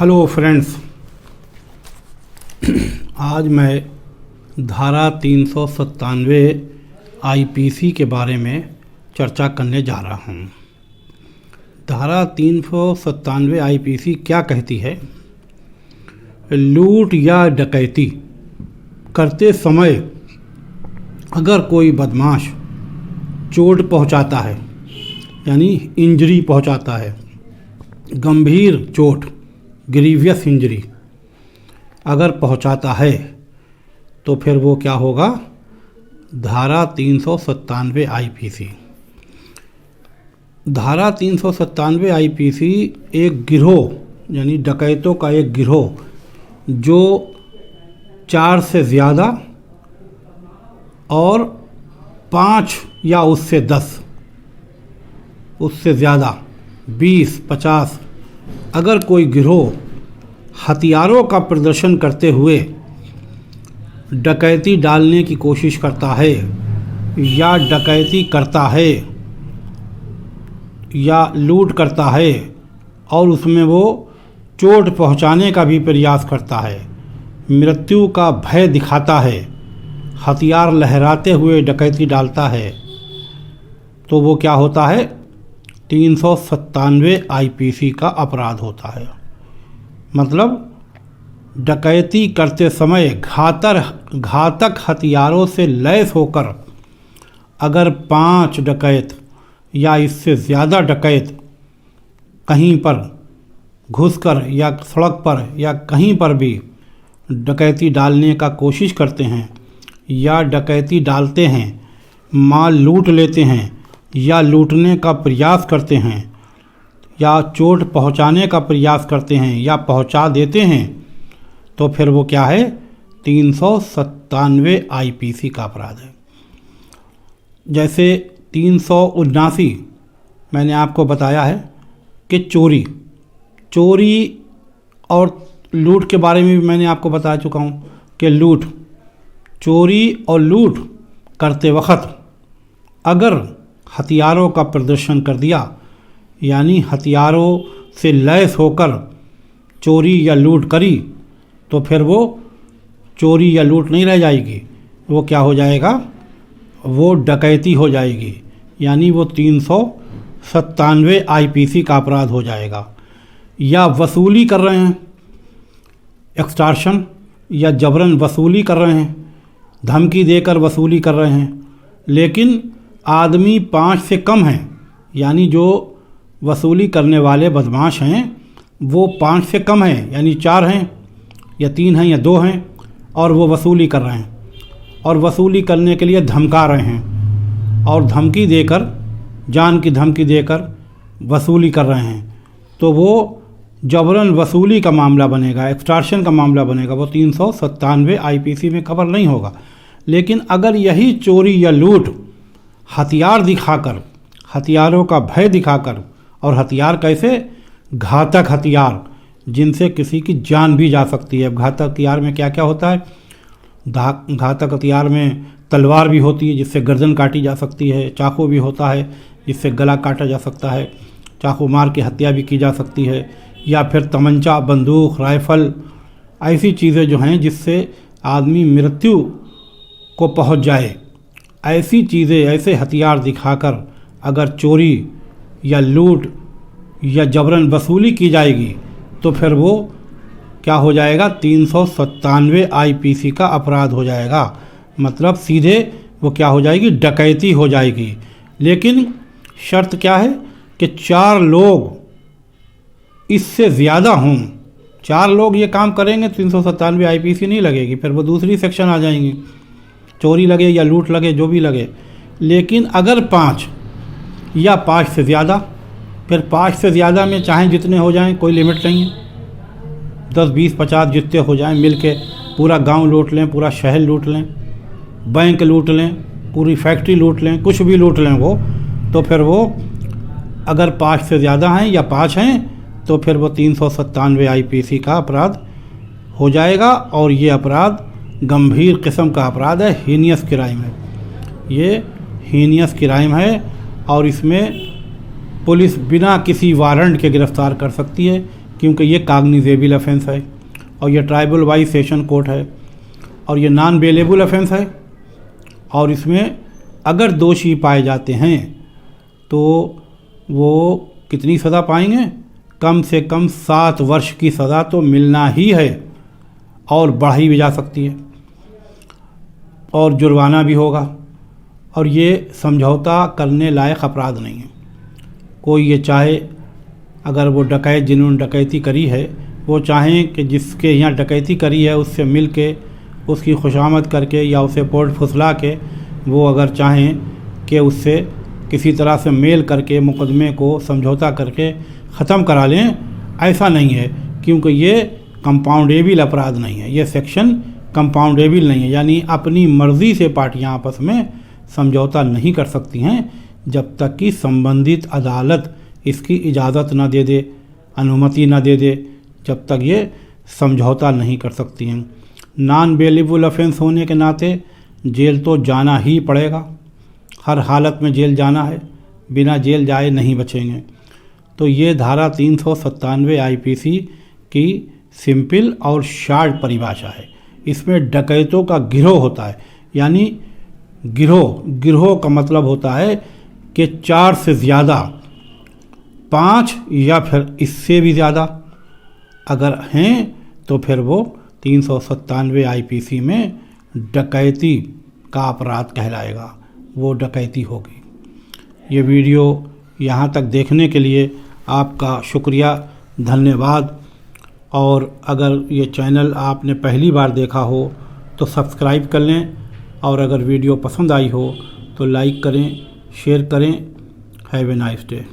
Hello friends, आज मैं धारा 397 आईपीसी के बारे में चर्चा करने जा रहा हूँ। धारा 397 आईपीसी क्या कहती है? लूट या डकैती करते समय अगर कोई बदमाश चोट पहुँचाता है, यानी इंजरी पहुँचाता है, गंभीर चोट, ग्रीवियस इंजरी अगर पहुंचाता है तो फिर वो क्या होगा? धारा 397 आईपीसी। धारा 397 आईपीसी एक गिरोह यानी डकैतों का एक गिरोह जो 4 से ज़्यादा और 5 या उससे 10, उससे ज़्यादा 20, 50 अगर कोई गिरोह हथियारों का प्रदर्शन करते हुए डकैती डालने की कोशिश करता है या डकैती करता है या लूट करता है और उसमें वो चोट पहुंचाने का भी प्रयास करता है, मृत्यु का भय दिखाता है, हथियार लहराते हुए डकैती डालता है, तो वो क्या होता है? 397 आईपीसी का अपराध होता है। मतलब डकैती करते समय घातक हथियारों से लैस होकर अगर 5 डकैत या इससे ज़्यादा डकैत कहीं पर घुसकर या सड़क पर या कहीं पर भी डकैती डालने का कोशिश करते हैं या डकैती डालते हैं, माल लूट लेते हैं या लूटने का प्रयास करते हैं या चोट पहुंचाने का प्रयास करते हैं या पहुंचा देते हैं, तो फिर वो क्या है? 397 आईपीसी का अपराध है। जैसे 379 मैंने आपको बताया है कि चोरी और लूट के बारे में भी मैंने आपको बता चुका हूँ कि चोरी और लूट करते वक्त अगर हथियारों का प्रदर्शन कर दिया, यानी हथियारों से लैस होकर चोरी या लूट करी, तो फिर वो चोरी या लूट नहीं रह जाएगी, वो क्या हो जाएगा? वो डकैती हो जाएगी, यानी वो 397 आईपीसी का अपराध हो जाएगा। या वसूली कर रहे हैं, एक्सटॉर्शन या जबरन वसूली कर रहे हैं, धमकी देकर वसूली कर रहे हैं, लेकिन आदमी 5 से कम हैं, यानी जो वसूली करने वाले बदमाश हैं वो 5 से कम हैं, यानी 4 हैं या 3 हैं या 2 हैं, और वो वसूली कर रहे हैं और वसूली करने के लिए धमका रहे हैं और धमकी देकर, जान की धमकी देकर वसूली कर रहे हैं, तो वो जबरन वसूली का मामला बनेगा, एक्सटॉर्शन का मामला बनेगा, वो 397 आईपीसी में कवर नहीं होगा। लेकिन अगर यही चोरी या लूट हथियार दिखाकर, हथियारों का भय दिखाकर, और हथियार कैसे? घातक हथियार जिनसे किसी की जान भी जा सकती है। घातक हथियार में क्या क्या होता है? घातक हथियार में तलवार भी होती है जिससे गर्दन काटी जा सकती है, चाकू भी होता है जिससे गला काटा जा सकता है, चाकू मार के हत्या भी की जा सकती है, या फिर तमंचा, बंदूक, राइफल, ऐसी चीज़ें जो हैं जिससे आदमी मृत्यु को पहुंच जाए, ऐसी चीज़ें, ऐसे हथियार दिखाकर अगर चोरी या लूट या जबरन वसूली की जाएगी तो फिर वो क्या हो जाएगा? 397 आईपीसी का अपराध हो जाएगा। मतलब सीधे वो क्या हो जाएगी? डकैती हो जाएगी। लेकिन शर्त क्या है कि 4 लोग इससे ज़्यादा हों। 4 लोग ये काम करेंगे 397 आईपीसी नहीं लगेगी, फिर वो दूसरी सेक्शन आ जाएंगी, चोरी लगे या लूट लगे, जो भी लगे। लेकिन अगर 5 या 5 से ज़्यादा, फिर 5 से ज़्यादा में चाहे जितने हो जाएं, कोई लिमिट नहीं है, 10, 20, 50 जितने हो जाएं, मिल के पूरा गांव लूट लें, पूरा शहर लूट लें, बैंक लूट लें, पूरी फैक्ट्री लूट लें, कुछ भी लूट लें वो, तो फिर वो अगर 5 से ज़्यादा हैं या 5 हैं तो फिर वो 397 आईपीसी का अपराध हो जाएगा। और ये अपराध गंभीर किस्म का अपराध है, हीनियस क्राइम है, ये हीनियस क्राइम है और इसमें पुलिस बिना किसी वारंट के गिरफ्तार कर सकती है क्योंकि ये काग्निजेबल ऑफेंस है और ये ट्राइबल वाइज सेशन कोर्ट है और ये नॉन बेलेबल ऑफेंस है। और इसमें अगर दोषी पाए जाते हैं तो वो कितनी सज़ा पाएंगे? कम से कम 7 वर्ष की सज़ा तो मिलना ही है और बढ़ाई भी जा सकती है और जुर्माना भी होगा। और ये समझौता करने लायक अपराध नहीं है। कोई ये चाहे, अगर वो डकैत जिन्होंने डकैती करी है वो चाहें कि जिसके यहाँ डकैती करी है उससे मिल के उसकी खुशामद करके या उसे पोर्ट फुसला के वो अगर चाहें कि उससे किसी तरह से मेल करके मुकदमे को समझौता करके ख़त्म करा लें, ऐसा नहीं है, क्योंकि ये कंपाउंडेबल अपराध नहीं है। ये सेक्शन कंपाउंडेबल नहीं है, यानी अपनी मर्ज़ी से पार्टियां आपस में समझौता नहीं कर सकती हैं जब तक कि संबंधित अदालत इसकी इजाज़त ना दे दे, अनुमति ना दे दे, जब तक ये समझौता नहीं कर सकती हैं। नॉन बेलेबल ऑफेंस होने के नाते जेल तो जाना ही पड़ेगा, हर हालत में जेल जाना है, बिना जेल जाए नहीं बचेंगे। तो ये धारा 397 आईपीसी की सिंपल और शार्ट परिभाषा है। इसमें डकैतों का गिरोह होता है, यानी गिरोह का मतलब होता है कि 4 से ज़्यादा, 5 या फिर इससे भी ज़्यादा अगर हैं तो फिर वो 397 आईपीसी में डकैती का अपराध कहलाएगा, वो डकैती होगी। ये वीडियो यहाँ तक देखने के लिए आपका शुक्रिया, धन्यवाद। और अगर ये चैनल आपने पहली बार देखा हो तो सब्सक्राइब कर लें, और अगर वीडियो पसंद आई हो तो लाइक करें, शेयर करें। Have a nice day.